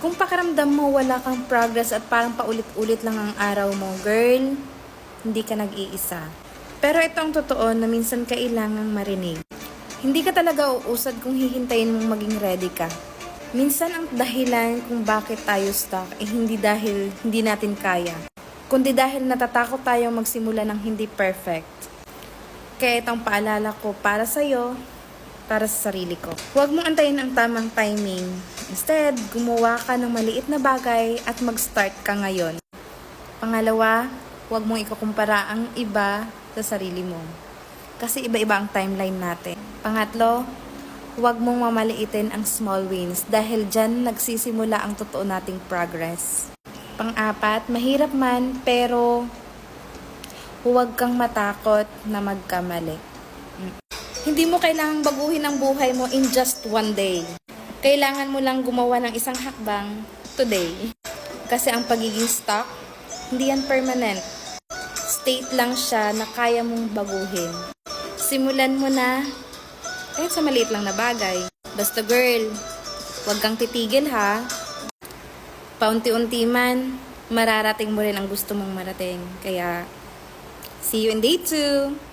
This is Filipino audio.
Kung pakiramdam mo wala kang progress at parang paulit-ulit lang ang araw mo, girl, hindi ka nag-iisa. Pero ito ang totoo na minsan kailangang marinig. Hindi ka talaga uusad kung hihintayin mong maging ready ka. Minsan ang dahilan kung bakit tayo stuck ay hindi dahil hindi natin kaya, kundi dahil natatakot tayo magsimula ng hindi perfect. Kaya itong paalala ko para sa'yo, para sa sarili ko. Huwag mong antayin ang tamang timing. Instead, gumawa ka ng maliit na bagay at mag-start ka ngayon. Pangalawa, huwag mong ikukumpara ang iba sa sarili mo. Kasi iba-iba ang timeline natin. Pangatlo, huwag mong mamaliitin ang small wins dahil dyan nagsisimula ang totoo nating progress. Pang-apat, mahirap man pero huwag kang matakot na magkamali. Hindi mo kailangang baguhin ang buhay mo in just one day. Kailangan mo lang gumawa ng isang hakbang today. Kasi ang pagiging stuck, hindi yan permanent. State lang siya na kaya mong baguhin. Simulan mo na kahit sa maliit lang na bagay. Basta girl, huwag kang titigil ha. Paunti-unti man, mararating mo rin ang gusto mong marating. Kaya, see you in day 2!